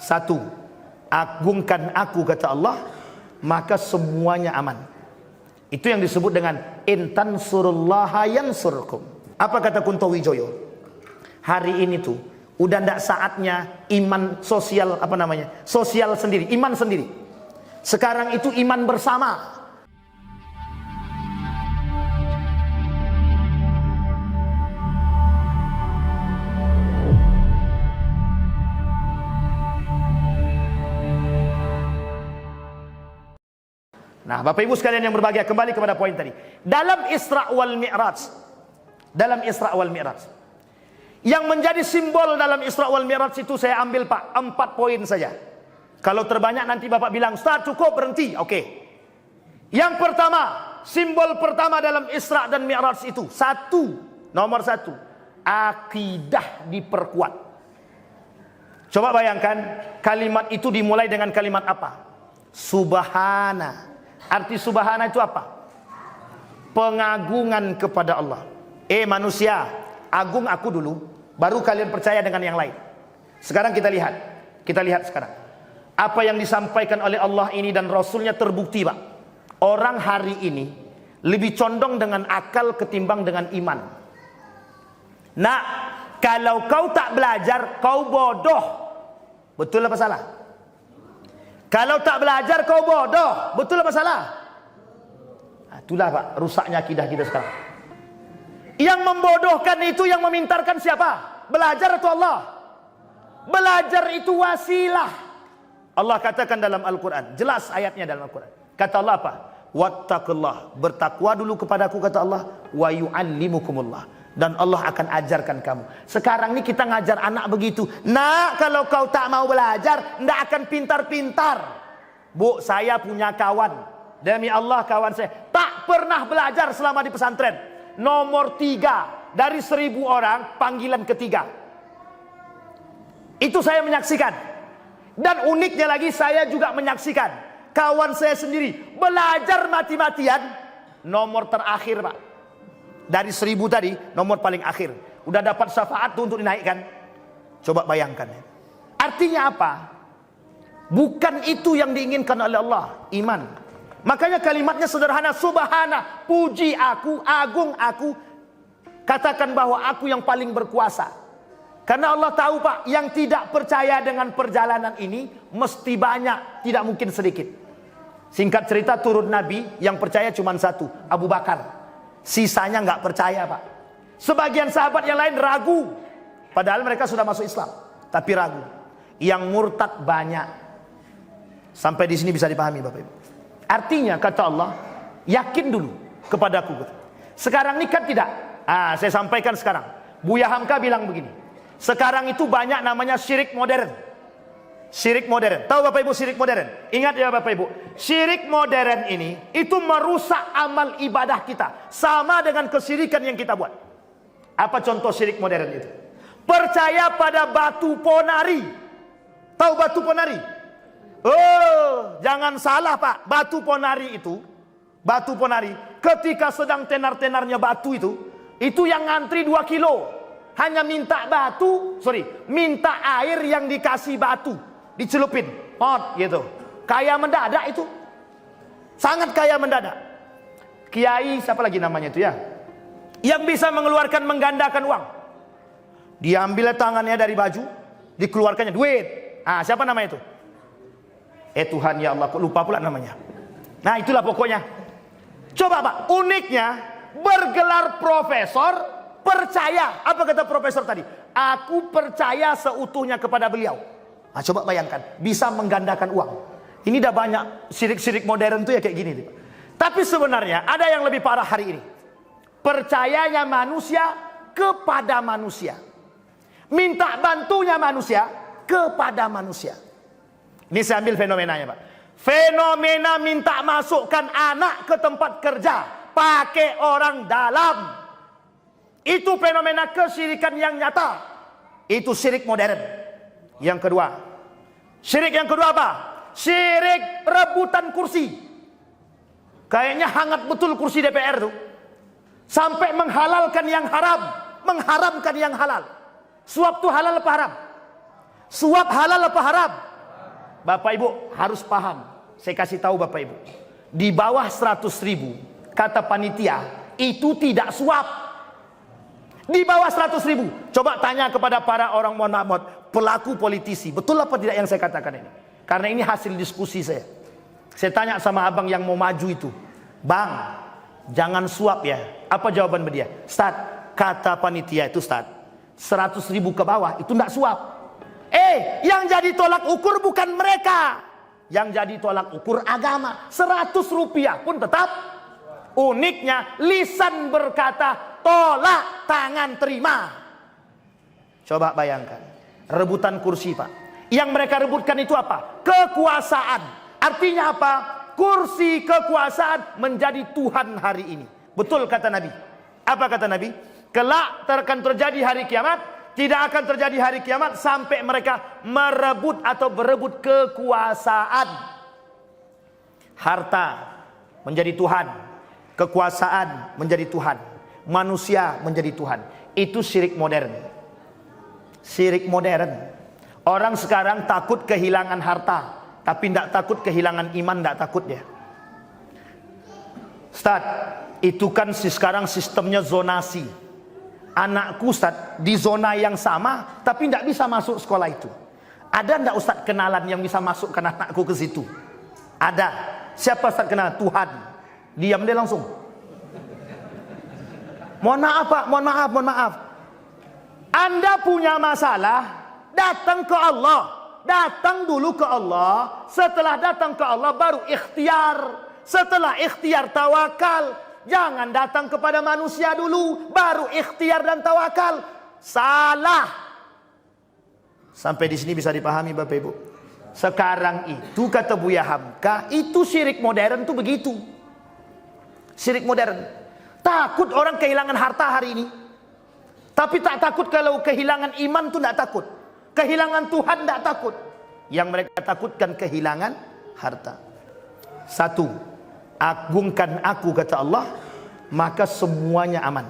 Satu, agungkan aku kata Allah, maka semuanya aman. Itu yang disebut dengan intan surullaha yansurkum. Apa kata Kunto Wijoyo? Hari ini tuh udah ndak saatnya iman sosial, apa namanya, sosial sendiri, iman sendiri. Sekarang itu iman bersama. Nah, Bapak Ibu sekalian yang berbahagia, kembali kepada poin tadi. Dalam Isra wal Mi'raj, yang menjadi simbol dalam Isra wal Mi'raj itu saya ambil Pak, 4 poin saja. Kalau terbanyak nanti Bapak bilang, "Ustaz, cukup, berhenti." Oke. Yang pertama, simbol pertama dalam Isra dan Mi'raj itu, nomor satu, akidah diperkuat. Coba bayangkan, kalimat itu dimulai dengan kalimat apa? Subhana. Arti subhana itu apa? Pengagungan kepada Allah. Manusia, agung aku dulu, baru kalian percaya dengan yang lain. Sekarang kita lihat sekarang. Apa yang disampaikan oleh Allah ini dan Rasulnya terbukti, Pak. Orang hari ini lebih condong dengan akal ketimbang dengan iman. Nah, kalau kau tak belajar, kau bodoh. Betul apa salah? Kalau tak belajar kau bodoh. Betul apa salah? Nah, itulah Pak, rusaknya akidah kita sekarang. Yang membodohkan itu, yang memintarkan siapa? Belajar atau Allah? Belajar itu wasilah. Allah katakan dalam Al-Quran, jelas ayatnya dalam Al-Quran. Kata Allah apa? Wattaqullah, bertakwa dulu kepadaku kata Allah, wa yu'allimukumullah, dan Allah akan ajarkan kamu. Sekarang ini kita ngajar anak begitu. Nak, kalau kau tak mau belajar, ndak akan pintar-pintar. Bu, saya punya kawan, demi Allah kawan saya tak pernah belajar selama di pesantren. Nomor 3 dari 1000 orang, panggilan ketiga. Itu saya menyaksikan. Dan uniknya lagi, saya juga menyaksikan kawan saya sendiri belajar mati-matian, nomor terakhir Pak. Dari 1000 tadi, nomor paling akhir. Udah dapat syafaat tuh untuk dinaikkan. Coba bayangkan. Artinya apa? Bukan itu yang diinginkan oleh Allah, iman. Makanya kalimatnya sederhana, subhana, puji aku, agung aku. Katakan bahwa aku yang paling berkuasa. Karena Allah tahu Pak, yang tidak percaya dengan perjalanan ini mesti banyak, tidak mungkin sedikit. Singkat cerita, turun Nabi, yang percaya cuma 1, Abu Bakar. Sisanya nggak percaya Pak. Sebagian sahabat yang lain ragu, padahal mereka sudah masuk Islam, tapi ragu. Yang murtad banyak. Sampai di sini bisa dipahami Bapak Ibu. Artinya kata Allah, yakin dulu kepadaku. Sekarang ini kan tidak. Saya sampaikan sekarang. Buya Hamka bilang begini, sekarang itu banyak namanya syirik modern. Syirik modern. Tahu Bapak Ibu syirik modern? Ingat ya Bapak Ibu, syirik modern ini itu merusak amal ibadah kita, sama dengan kesyirikan yang kita buat. Apa contoh syirik modern itu? Percaya pada batu ponari. Tahu batu ponari? Oh, jangan salah Pak. Batu ponari itu, batu ponari, ketika sedang tenar-tenarnya batu itu yang ngantri 2 kilo. Hanya minta minta air yang dikasih batu, dicelupin, pot gitu. Kaya mendadak itu. Sangat kaya mendadak. Kiai siapa lagi namanya itu ya? Yang bisa mengeluarkan, menggandakan uang. Diambil tangannya dari baju, dikeluarkannya duit. Siapa namanya itu? Tuhan ya Allah, lupa pula namanya. Nah, itulah pokoknya. Coba Pak, uniknya bergelar profesor, percaya. Apa kata profesor tadi? Aku percaya seutuhnya kepada beliau. Coba bayangkan, bisa menggandakan uang. Ini dah banyak syirik-syirik modern tuh ya kayak gini. Tapi sebenarnya ada yang lebih parah hari ini. Percayanya manusia kepada manusia. Minta bantunya manusia kepada manusia. Ini saya ambil fenomenanya Pak. Fenomena minta masukkan anak ke tempat kerja pakai orang dalam. Itu fenomena kesyirikan yang nyata. Itu syirik modern. Yang kedua, syirik yang kedua apa? Syirik rebutan kursi. Kayaknya hangat betul kursi DPR tuh. Sampai menghalalkan yang haram, mengharamkan yang halal. Suap tuh halal apa haram? Suap halal apa haram? Bapak Ibu harus paham. Saya kasih tahu Bapak Ibu. Di bawah 100.000, kata panitia, itu tidak suap. Di bawah 100.000. Coba tanya kepada para orang, mohon maaf, pelaku politisi. Betul apa tidak yang saya katakan ini? Karena ini hasil diskusi saya. Saya tanya sama abang yang mau maju itu. Bang, jangan suap ya. Apa jawaban dia? Ustaz, kata panitia itu Ustaz, 100.000 ke bawah itu tidak suap. Yang jadi tolak ukur bukan mereka. Yang jadi tolak ukur agama. 100 rupiah pun tetap. Uniknya lisan berkata tolak, tangan terima. Coba bayangkan. Rebutan kursi Pak. Yang mereka rebutkan itu apa? Kekuasaan. Artinya apa? Kursi kekuasaan menjadi Tuhan hari ini. Betul kata Nabi. Apa kata Nabi? Kelak akan terjadi hari kiamat. Tidak akan terjadi hari kiamat sampai mereka merebut atau berebut kekuasaan. Harta menjadi Tuhan. Kekuasaan menjadi Tuhan. Manusia menjadi Tuhan. Itu syirik modern. Syirik modern. Orang sekarang takut kehilangan harta, tapi tidak takut kehilangan iman, tidak takut dia. Ustaz, itu kan sekarang sistemnya zonasi. Anakku Ustaz di zona yang sama, tapi tidak bisa masuk sekolah itu. Ada tidak Ustaz kenalan yang bisa masukkan anakku ke situ? Ada. Siapa Ustaz kenal? Tuhan. Diam dia langsung. Mohon maaf Pak, mohon maaf, mohon maaf. Anda punya masalah, datang ke Allah. Datang dulu ke Allah. Setelah datang ke Allah baru ikhtiar. Setelah ikhtiar tawakal. Jangan datang kepada manusia dulu, baru ikhtiar dan tawakal. Salah. Sampai di sini bisa dipahami Bapak Ibu. Sekarang itu kata Buya Hamka, itu syirik modern tuh begitu. Syirik modern. Takut orang kehilangan harta hari ini. Tapi tak takut kalau kehilangan iman tuh tidak takut. Kehilangan Tuhan tidak takut. Yang mereka takutkan kehilangan harta. Satu, agungkan aku kata Allah, maka semuanya aman.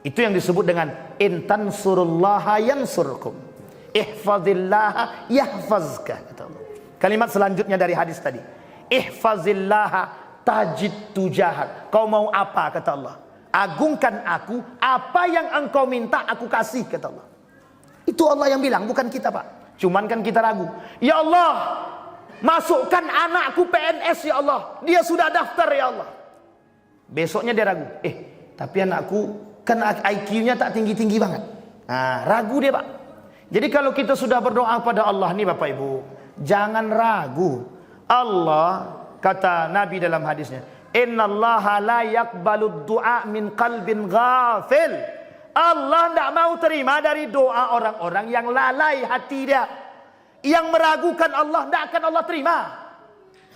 Itu yang disebut dengan intan surullaha yansurkum, ihfazillaha yahfazka kata Allah. Kalimat selanjutnya dari hadis tadi, ihfazillaha tajid tujahak. Kau mau apa kata Allah? Agungkan aku, apa yang engkau minta aku kasih kata Allah. Itu Allah yang bilang, bukan kita Pak. Cuman kan kita ragu. Ya Allah, masukkan anakku PNS ya Allah. Dia sudah daftar ya Allah. Besoknya dia ragu. Tapi anakku kan IQ-nya tak tinggi-tinggi banget. Nah, ragu dia Pak. Jadi kalau kita sudah berdoa pada Allah nih Bapak Ibu, jangan ragu. Allah kata Nabi dalam hadisnya, innallaha la yaqbalu du'a min qalbin ghafil. Allah tidak mau terima dari doa orang-orang yang lalai hati dia, yang meragukan Allah. Tidak akan Allah terima.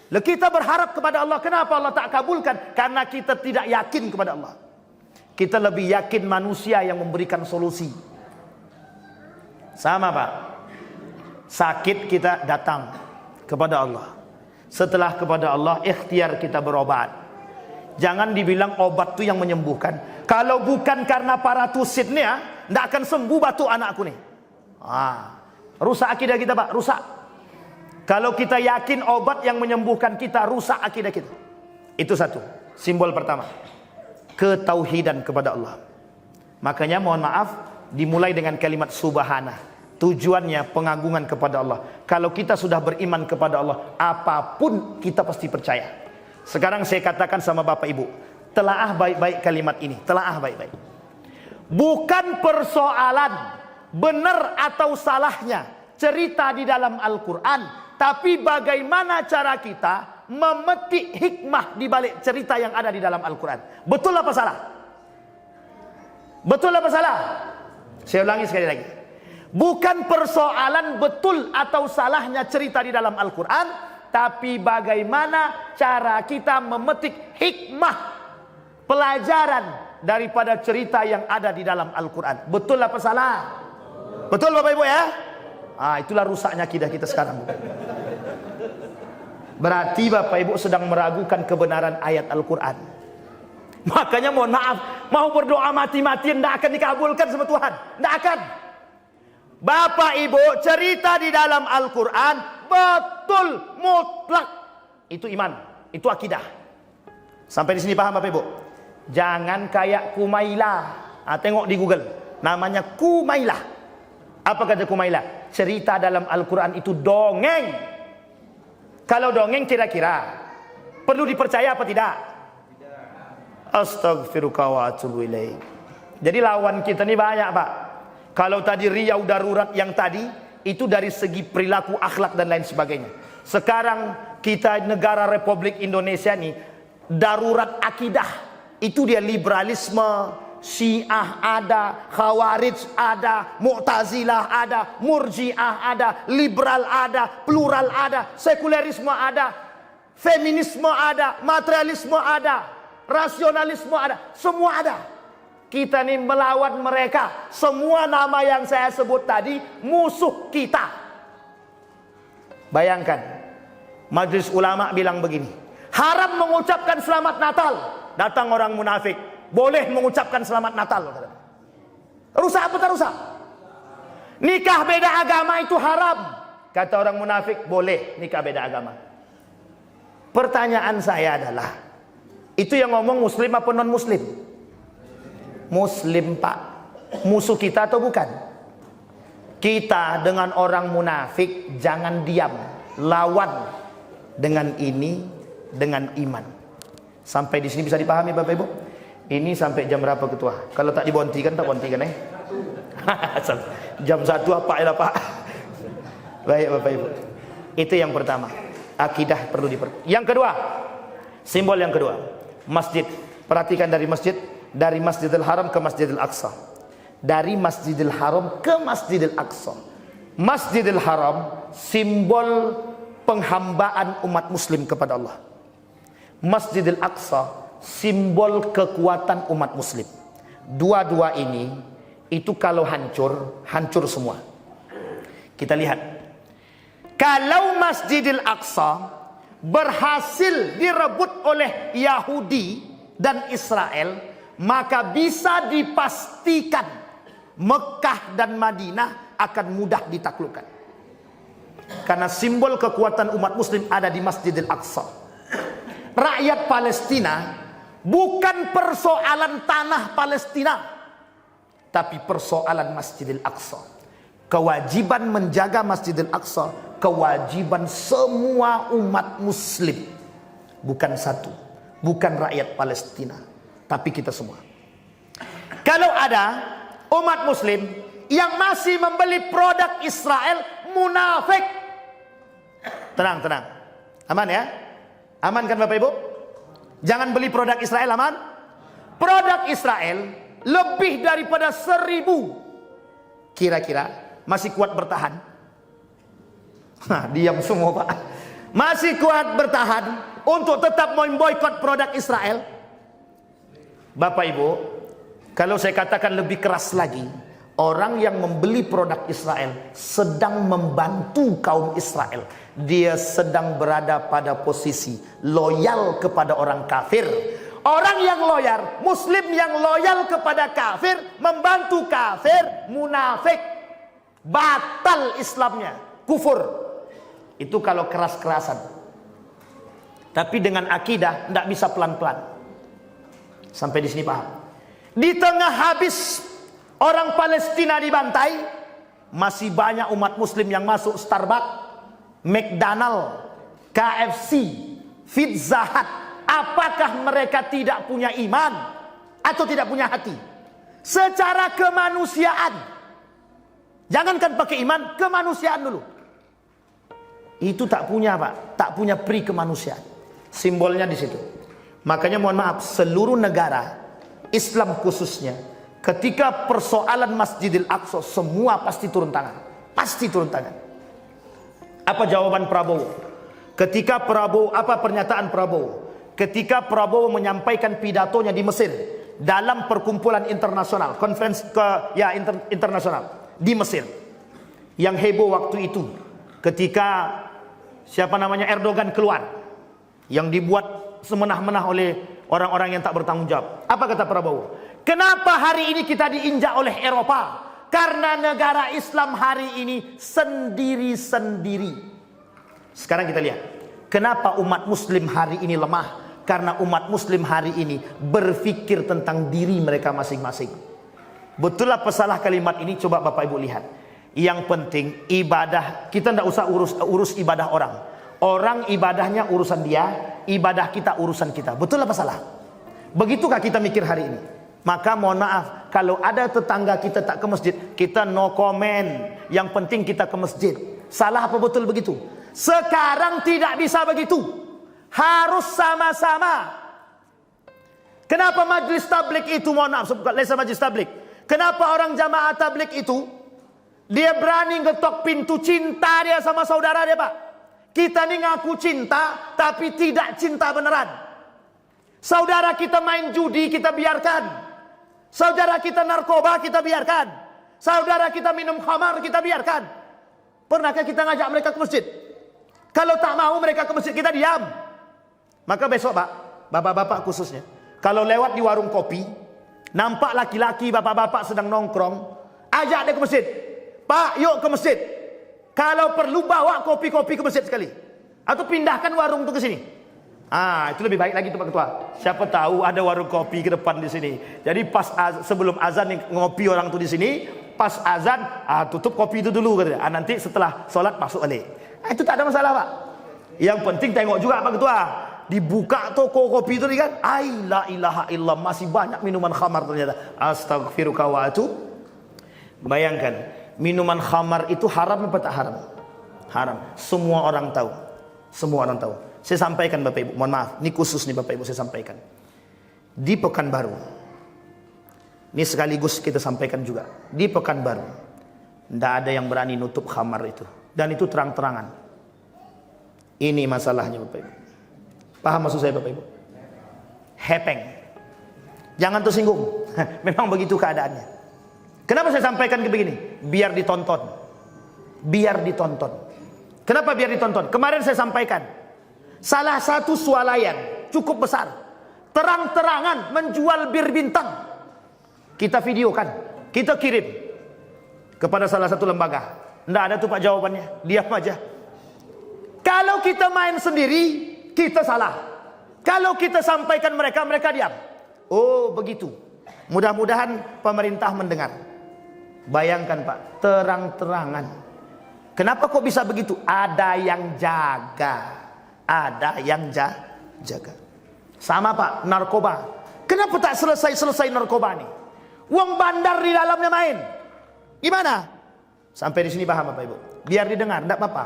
Lalu kita berharap kepada Allah. Kenapa Allah tak kabulkan? Karena kita tidak yakin kepada Allah. Kita lebih yakin manusia yang memberikan solusi. Sama Pak. Sakit kita datang kepada Allah. Setelah kepada Allah, ikhtiar kita berobat. Jangan dibilang obat itu yang menyembuhkan. Kalau bukan karena paratusit nih ya, tidak akan sembuh batu anakku nih. Rusak akidah kita Pak, rusak. Kalau kita yakin obat yang menyembuhkan kita, rusak akidah kita. Itu satu, simbol pertama. Ketauhidan kepada Allah. Makanya mohon maaf, dimulai dengan kalimat subhanah. Tujuannya pengagungan kepada Allah. Kalau kita sudah beriman kepada Allah, apapun kita pasti percaya. Sekarang saya katakan sama Bapak Ibu, telaah baik-baik kalimat ini, telaah baik-baik. Bukan persoalan benar atau salahnya cerita di dalam Al-Quran, tapi bagaimana cara kita memetik hikmah di balik cerita yang ada di dalam Al-Quran. Betul apa salah? Betul apa salah? Saya ulangi sekali lagi. Bukan persoalan betul atau salahnya cerita di dalam Al-Quran, tapi bagaimana cara kita memetik hikmah, pelajaran daripada cerita yang ada di dalam Al-Quran. Betul apa salah? Betul Bapak Ibu ya? Itulah rusaknya akidah kita sekarang. Berarti Bapak Ibu sedang meragukan kebenaran ayat Al-Quran. Makanya mohon maaf, mau berdoa mati-matian tidak akan dikabulkan sama Tuhan. Tidak akan. Bapak Ibu, cerita di dalam Al-Quran betul mutlak. Itu iman, itu akidah. Sampai di sini paham Bapak Ibu? Jangan kayak Kumailah. Tengok di Google, namanya Kumailah. Apa kata Kumailah? Cerita dalam Al-Quran itu dongeng. Kalau dongeng kira-kira perlu dipercaya apa tidak? Astaghfirullah wa atubu ilaih. Jadi lawan kita ini banyak Pak. Kalau tadi Riau darurat yang tadi itu dari segi perilaku, akhlak dan lain sebagainya. Sekarang kita negara Republik Indonesia ini darurat akidah. Itu dia liberalisme, Syiah ada, Khawarij ada, Mu'tazilah ada, Murji'ah ada, liberal ada, plural ada, sekulerisme ada, feminisme ada, materialisme ada, rasionalisme ada, semua ada. Kita nih melawan mereka. Semua nama yang saya sebut tadi musuh kita. Bayangkan, Majelis Ulama bilang begini, haram mengucapkan selamat Natal. Datang orang munafik, boleh mengucapkan selamat Natal. Rusak apa tak rusak? Nikah beda agama itu haram. Kata orang munafik, boleh nikah beda agama. Pertanyaan saya adalah, itu yang ngomong muslim apa non muslim? Muslim Pak. Musuh kita atau bukan? Kita dengan orang munafik jangan diam, lawan dengan ini, dengan iman. Sampai di sini bisa dipahami Bapak Ibu? Ini sampai jam berapa ketua? Kalau tak dibontikan, tak bontikan jam 1 apa ya Pak? Baik Bapak Ibu. Itu yang pertama. Akidah perlu Yang kedua, simbol yang kedua, masjid. Perhatikan dari masjid. Dari Masjidil Haram ke Masjidil Aqsa. Dari Masjidil Haram ke Masjidil Aqsa. Masjidil Haram simbol penghambaan umat muslim kepada Allah. Masjidil Aqsa simbol kekuatan umat muslim. Dua-dua ini itu kalau hancur, hancur semua. Kita lihat. Kalau Masjidil Aqsa berhasil direbut oleh Yahudi dan Israel, maka bisa dipastikan Mekah dan Madinah akan mudah ditaklukkan. Karena simbol kekuatan umat muslim ada di Masjidil Aqsa. Rakyat Palestina bukan persoalan tanah Palestina, tapi persoalan Masjidil Aqsa. Kewajiban menjaga Masjidil Aqsa, kewajiban semua umat muslim. Bukan satu, bukan rakyat Palestina, tapi kita semua. Kalau ada umat muslim yang masih membeli produk Israel, munafik. Tenang, tenang. Aman ya? Aman kan Bapak Ibu? Jangan beli produk Israel, aman? Produk Israel lebih daripada 1000. Kira-kira masih kuat bertahan? Diam semua Pak. Masih kuat bertahan untuk tetap memboikot produk Israel? Bapak Ibu, kalau saya katakan lebih keras lagi, orang yang membeli produk Israel sedang membantu kaum Israel. Dia sedang berada pada posisi loyal kepada orang kafir. Orang yang loyal, muslim yang loyal kepada kafir, membantu kafir, munafik. Batal Islamnya, kufur. Itu kalau keras-kerasan. Tapi dengan akidah tidak bisa pelan-pelan. Sampai di sini paham? Di tengah habis orang Palestina dibantai, masih banyak umat muslim yang masuk Starbucks, McDonald, KFC, Pizza Hut. Apakah mereka tidak punya iman atau tidak punya hati? Secara kemanusiaan, jangankan pakai iman, kemanusiaan dulu. Itu tak punya Pak, tak punya pri kemanusiaan. Simbolnya di situ. Makanya mohon maaf, seluruh negara Islam khususnya, ketika persoalan Masjidil Aqsa, semua pasti turun tangan. Pasti turun tangan. Apa jawaban Prabowo? Ketika Prabowo, apa pernyataan Prabowo? Ketika Prabowo menyampaikan pidatonya di Mesir dalam perkumpulan internasional, konferensi internasional di Mesir. Yang heboh waktu itu ketika siapa namanya Erdogan keluar, yang dibuat semenah-menah oleh orang-orang yang tak bertanggung jawab. Apa kata Prabowo? Kenapa hari ini kita diinjak oleh Eropa? Karena negara Islam hari ini sendiri-sendiri. Sekarang kita lihat, kenapa umat muslim hari ini lemah? Karena umat muslim hari ini berpikir tentang diri mereka masing-masing. Betul apa salah kalimat ini? Coba Bapak Ibu lihat. Yang penting ibadah, kita tidak usah urus ibadah orang. Orang ibadahnya urusan dia, ibadah kita urusan kita. Betul apa salah? Begitukah kita mikir hari ini? Maka mohon maaf, kalau ada tetangga kita tak ke masjid, kita no comment. Yang penting kita ke masjid. Salah apa betul begitu? Sekarang tidak bisa begitu. Harus sama-sama. Kenapa majlis tablik itu, mohon maaf, lesa majlis tablik. Kenapa orang jamaah tablik itu, dia berani ngetok pintu cinta dia sama saudara dia, Pak. Kita ini ngaku cinta, tapi tidak cinta beneran. Saudara kita main judi, kita biarkan. Saudara kita narkoba, kita biarkan. Saudara kita minum khamar, kita biarkan. Pernahkah kita ngajak mereka ke masjid? Kalau tak mau mereka ke masjid, kita diam. Maka besok, Pak, bapak-bapak khususnya, kalau lewat di warung kopi, nampak laki-laki, bapak-bapak sedang nongkrong, ajak dia ke masjid. Pak, yuk ke masjid. Kalau perlu bawa kopi-kopi ke masjid sekali. Atau pindahkan warung itu ke sini. Itu lebih baik lagi tuh Pak Ketua. Siapa tahu ada warung kopi ke depan di sini. Jadi pas sebelum azan nih, ngopi orang tuh di sini, pas azan tutup kopi itu dulu katanya. Nanti setelah sholat masuk balik. Itu tak ada masalah, Pak. Yang penting tengok juga Pak Ketua. Dibuka toko kopi itu kan, la ilaha illallah, masih banyak minuman khamar ternyata. Astagfirullah wa atuub. Bayangkan, minuman khamar itu haram apa tak haram? Haram. Semua orang tahu. Semua orang tahu. Saya sampaikan Bapak Ibu, mohon maaf, ini khusus nih Bapak Ibu saya sampaikan. Di Pekanbaru, ini sekaligus kita sampaikan juga. Di Pekanbaru, tidak ada yang berani nutup khamar itu. Dan itu terang-terangan. Ini masalahnya Bapak Ibu. Paham maksud saya Bapak Ibu? Hepeng. Jangan tersinggung. Memang begitu keadaannya. Kenapa saya sampaikan ke begini? Biar ditonton. Biar ditonton. Kenapa biar ditonton? Kemarin saya sampaikan. Salah satu swalayan cukup besar, terang-terangan menjual bir bintang. Kita videokan, kita kirim kepada salah satu lembaga. Nggak ada tuh Pak jawabannya, diam aja. Kalau kita main sendiri, kita salah. Kalau kita sampaikan mereka, mereka diam. Oh begitu. Mudah-mudahan pemerintah mendengar. Bayangkan Pak, terang-terangan. Kenapa kok bisa begitu? Ada yang jaga. Ada yang jaga. Sama Pak, narkoba. Kenapa tak selesai narkoba nih? Uang bandar di dalamnya main. Gimana? Sampai di sini paham Bapak Ibu? Biar didengar, enggak apa-apa.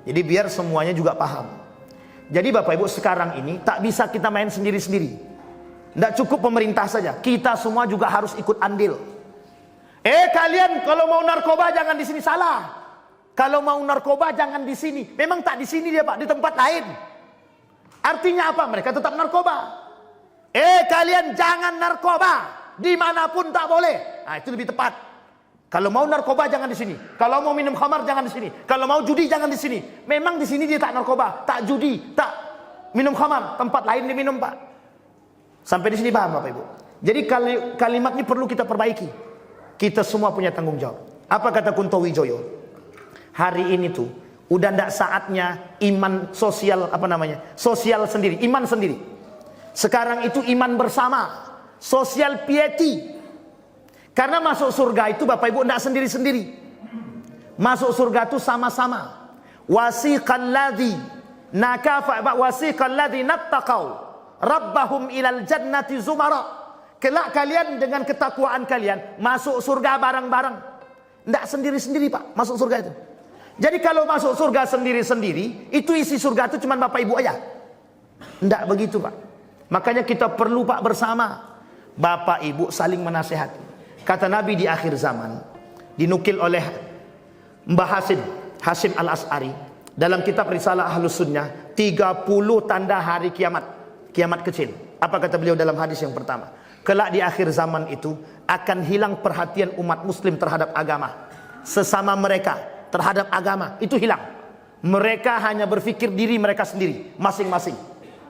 Jadi biar semuanya juga paham. Jadi Bapak Ibu sekarang ini tak bisa kita main sendiri-sendiri. Enggak cukup pemerintah saja. Kita semua juga harus ikut andil. Kalian kalau mau narkoba jangan di sini, salah. Kalau mau narkoba jangan di sini. Memang tak di sini dia Pak, di tempat lain. Artinya apa? Mereka tetap narkoba. Kalian jangan narkoba. Dimanapun tak boleh. Itu lebih tepat. Kalau mau narkoba jangan di sini. Kalau mau minum khamar jangan di sini. Kalau mau judi jangan di sini. Memang di sini dia tak narkoba, tak judi, tak minum khamar. Tempat lain diminum Pak. Sampai di sini paham Bapak Ibu? Jadi kalimat ini perlu kita perbaiki. Kita semua punya tanggung jawab. Apa kata Kunto Wijoyo? Hari ini tuh udah ndak saatnya iman sosial sosial sendiri, iman sendiri. Sekarang itu iman bersama, social piety. Karena masuk surga itu Bapak Ibu ndak sendiri-sendiri. Masuk surga itu sama-sama. Wasiqal ladzi nattaqau rabbahum ilal jannati zumara. Kelak kalian dengan ketakwaan kalian masuk surga bareng-bareng. Ndak sendiri-sendiri Pak, masuk surga itu. Jadi kalau masuk surga sendiri-sendiri, itu isi surga itu cuma Bapak Ibu aja. Enggak begitu Pak. Makanya kita perlu Pak bersama. Bapak Ibu saling menasehati. Kata Nabi di akhir zaman, dinukil oleh Mbah Hasim Al-As'ari dalam kitab Risalah Ahlus Sunnah, 30 tanda hari kiamat. Kiamat kecil. Apa kata beliau dalam hadis yang pertama? Kelak di akhir zaman itu akan hilang perhatian umat muslim terhadap agama. Sesama mereka terhadap agama itu hilang. Mereka hanya berpikir diri mereka sendiri, masing-masing.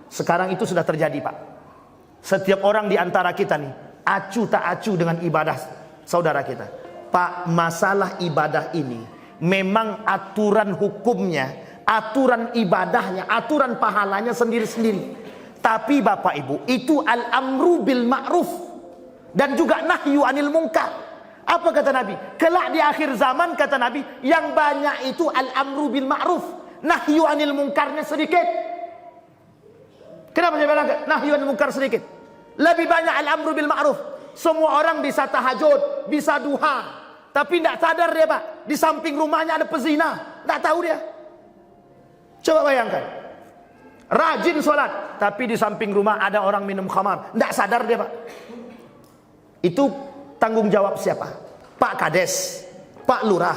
Sekarang itu sudah terjadi Pak. Setiap orang di antara kita nih acu tak acu dengan ibadah saudara kita. Pak, masalah ibadah ini memang aturan hukumnya, aturan ibadahnya, aturan pahalanya sendiri-sendiri. Tapi Bapak Ibu, itu al-amru bil ma'ruf dan juga nahyu anil munkar. Apa kata Nabi? Kelak di akhir zaman, kata Nabi, yang banyak itu al-amru bil ma'ruf, nahyu anil munkarnya sedikit. Kenapa saya bilang nahyu anil munkar sedikit? Lebih banyak al-amru bil ma'ruf. Semua orang bisa tahajud, bisa duha, tapi tidak sadar dia, Pak, di samping rumahnya ada pezina, tidak tahu dia. Coba bayangkan, rajin sholat, tapi di samping rumah ada orang minum khamar, tidak sadar dia, Pak. Itu tanggung jawab siapa? Pak Kades, Pak Lurah,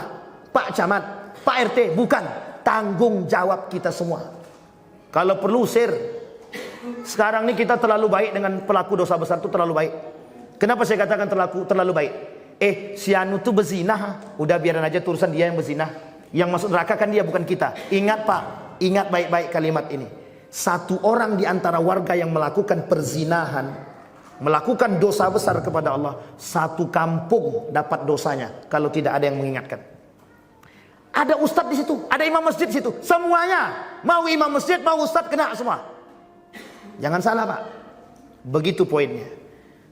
Pak Camat, Pak RT? Bukan, tanggung jawab kita semua. Kalau perlu share. Sekarang ini kita terlalu baik dengan pelaku dosa besar, itu terlalu baik. Kenapa saya katakan terlalu baik? Si anu tuh berzina, udah biarin aja, urusan dia yang berzina. Yang masuk neraka kan dia, bukan kita. Ingat Pak, ingat baik-baik kalimat ini. Satu orang di antara warga yang melakukan perzinahan, melakukan dosa besar kepada Allah, satu kampung dapat dosanya kalau tidak ada yang mengingatkan. Ada ustadz di situ, ada imam masjid di situ, semuanya, mau imam masjid, mau ustadz, kena semua. Jangan salah Pak, begitu poinnya.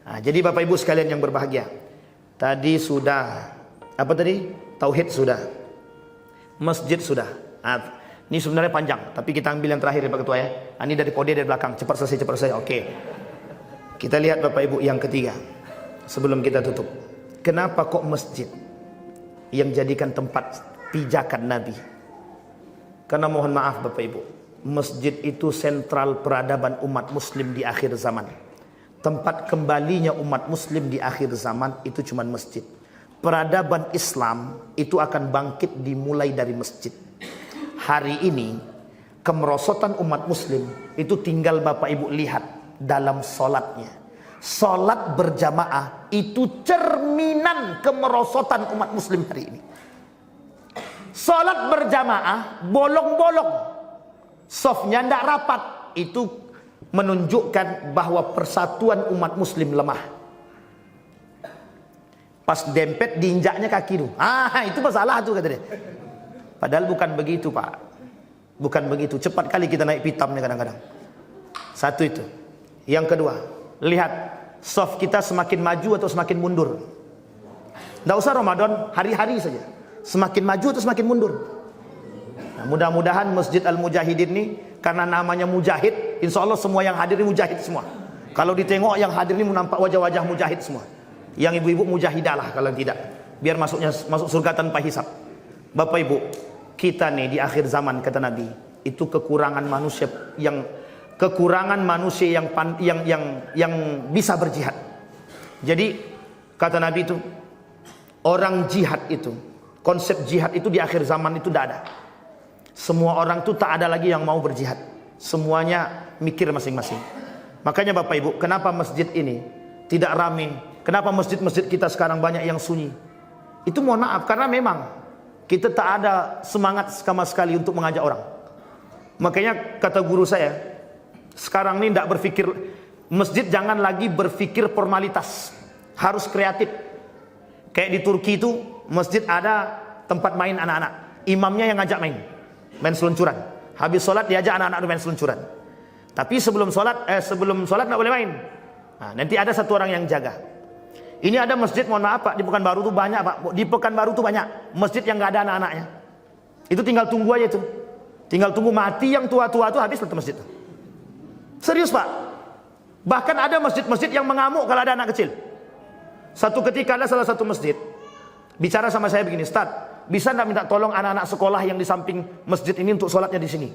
Nah, jadi Bapak Ibu sekalian yang berbahagia, tadi sudah apa tadi? Tauhid sudah, masjid sudah. Nah, ini sebenarnya panjang, tapi kita ambil yang terakhir ya Pak Ketua ya. Nah, ini dari kode dari belakang, cepat selesai. Oke. Kita lihat Bapak Ibu yang ketiga, sebelum kita tutup. Kenapa kok masjid yang jadikan tempat pijakan Nabi? Karena mohon maaf Bapak Ibu, masjid itu sentral peradaban umat muslim di akhir zaman. Tempat kembalinya umat muslim di akhir zaman itu cuma masjid. Peradaban Islam itu akan bangkit dimulai dari masjid. Hari ini kemerosotan umat muslim itu tinggal Bapak Ibu lihat dalam solatnya. Solat berjamaah itu cerminan kemerosotan umat muslim hari ini. Solat berjamaah bolong-bolong, softnya tidak rapat, itu menunjukkan bahwa persatuan umat muslim lemah. Pas dempet diinjaknya kaki itu, itu masalah tuh kata dia. Padahal bukan begitu Pak, bukan begitu. Cepat kali kita naik pitamnya kadang-kadang. Satu itu. Yang kedua, lihat soft kita semakin maju atau semakin mundur. Tidak usah Ramadan, hari-hari saja, semakin maju atau semakin mundur. Nah, mudah-mudahan Masjid Al-Mujahidin ini, karena namanya mujahid, insya Allah semua yang hadir ini mujahid semua. Kalau ditengok yang hadir ini menampak wajah-wajah mujahid semua. Yang ibu-ibu mujahidah lah kalau tidak, biar masuk surga tanpa hisab. Bapak Ibu, kita nih di akhir zaman kata Nabi, itu kekurangan manusia yang bisa berjihad. Jadi kata Nabi itu, orang jihad itu, konsep jihad itu di akhir zaman itu tidak ada. Semua orang itu tak ada lagi yang mau berjihad. Semuanya mikir masing-masing. Makanya Bapak Ibu, kenapa masjid ini tidak ramai? Kenapa masjid-masjid kita sekarang banyak yang sunyi? Itu mohon maaf, karena memang kita tak ada semangat sama sekali untuk mengajak orang. Makanya kata guru saya, sekarang ini tidak berpikir, masjid jangan lagi berpikir formalitas, harus kreatif. Kayak di Turki itu, masjid ada tempat main anak-anak, imamnya yang ngajak main seluncuran. Habis sholat diajak anak-anak main seluncuran. Tapi sebelum sholat nggak boleh main. Nah, nanti ada satu orang yang jaga. Ini ada masjid, mohon maaf Pak, di Pekanbaru tuh banyak Pak. Di Pekanbaru tuh banyak masjid yang nggak ada anak-anaknya. Itu tinggal tunggu aja tuh. Tinggal tunggu mati yang tua-tua tuh, habis tuh masjid. Serius Pak. Bahkan ada masjid-masjid yang mengamuk kalau ada anak kecil. Satu ketika ada salah satu masjid bicara sama saya begini, Ustaz, bisa enggak minta tolong anak-anak sekolah yang di samping masjid ini untuk sholatnya di sini?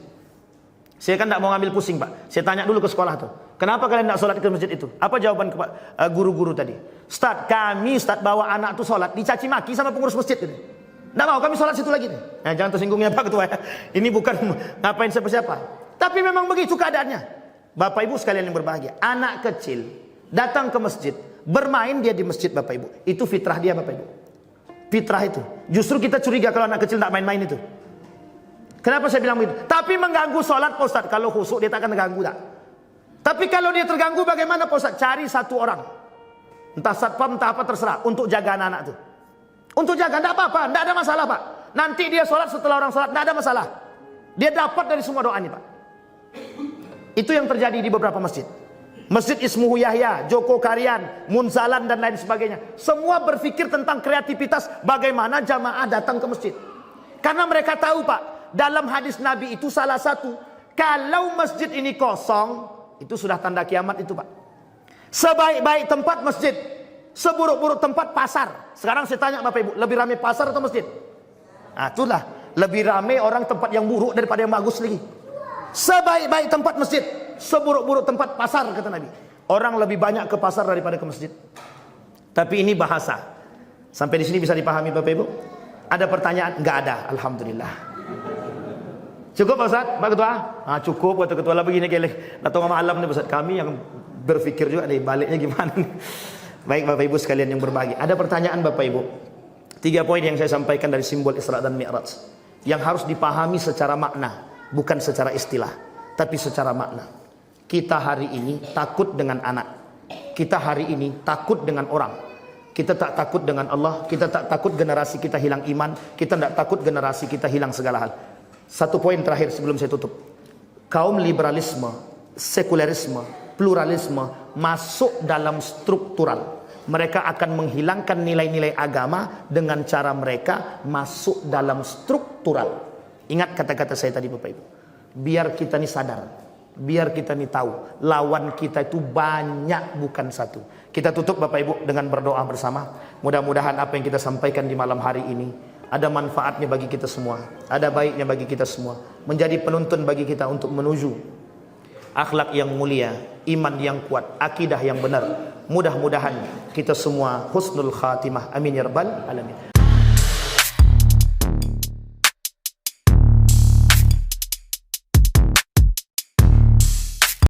Saya kan enggak mau ngambil pusing Pak. Saya tanya dulu ke sekolah tuh, kenapa kalian enggak sholat ke masjid itu? Apa jawaban guru-guru tadi? Ustaz, kami bawa anak tuh sholat dicaci maki sama pengurus masjid ini. Enggak mau kami sholat situ lagi nih. Nah, jangan tersinggungnya Pak Ketua ya. Ini bukan ngapain siapa-siapa. Tapi memang begitu keadaannya. Bapak Ibu sekalian yang berbahagia, anak kecil datang ke masjid, bermain dia di masjid Bapak Ibu. Itu fitrah dia Bapak Ibu. Fitrah itu. Justru kita curiga kalau anak kecil tidak main-main itu. Kenapa saya bilang begitu? Tapi mengganggu sholat Pak Ustaz. Kalau khusuk dia tak akan terganggu tak. Tapi kalau dia terganggu bagaimana Pak Ustaz? Cari satu orang, entah satpam entah apa terserah, untuk jaga anak-anak itu. Untuk jaga, tidak apa-apa, tidak ada masalah Pak. Nanti dia sholat setelah orang sholat, tidak ada masalah. Dia dapat dari semua doa ini Pak. Itu yang terjadi di beberapa masjid. Masjid Ismuhu Yahya, Joko Karian, Munzalan dan lain sebagainya. Semua berpikir tentang kreativitas bagaimana jamaah datang ke masjid. Karena mereka tahu Pak, dalam hadis Nabi itu salah satu, kalau masjid ini kosong, itu sudah tanda kiamat itu Pak. Sebaik-baik tempat masjid, seburuk-buruk tempat pasar. Sekarang saya tanya Bapak Ibu, lebih ramai pasar atau masjid? Nah itulah, lebih ramai orang tempat yang buruk daripada yang bagus lagi. Sebaik-baik tempat masjid, seburuk-buruk tempat pasar kata Nabi. Orang lebih banyak ke pasar daripada ke masjid. Tapi ini bahasa. Sampai di sini bisa dipahami Bapak Ibu? Ada pertanyaan? Enggak ada, alhamdulillah. Cukup Pak Ustaz? Pak Ketua? Ah, cukup kata Ketua lah begini keleh. Datang malam nih Ustaz, kami yang berpikir juga nih baliknya gimana nih. Baik Bapak Ibu sekalian yang berbagi. Ada pertanyaan Bapak Ibu? 3 poin yang saya sampaikan dari simbol Isra dan Mi'raj yang harus dipahami secara makna, bukan secara istilah, tapi secara makna. Kita hari ini takut dengan anak. Kita hari ini takut dengan orang. Kita tak takut dengan Allah. Kita tak takut generasi kita hilang iman. Kita tak takut generasi kita hilang segala hal. Satu poin terakhir sebelum saya tutup. Kaum liberalisme, sekularisme, pluralisme masuk dalam struktural. Mereka akan menghilangkan nilai-nilai agama dengan cara mereka masuk dalam struktural. Ingat kata-kata saya tadi Bapak Ibu. Biar kita ini sadar, biar kita ini tahu, lawan kita itu banyak bukan satu. Kita tutup Bapak Ibu dengan berdoa bersama. Mudah-mudahan apa yang kita sampaikan di malam hari ini ada manfaatnya bagi kita semua, ada baiknya bagi kita semua, menjadi penuntun bagi kita untuk menuju akhlak yang mulia, iman yang kuat, akidah yang benar. Mudah-mudahan kita semua husnul khatimah. Amin ya rabbal alamin.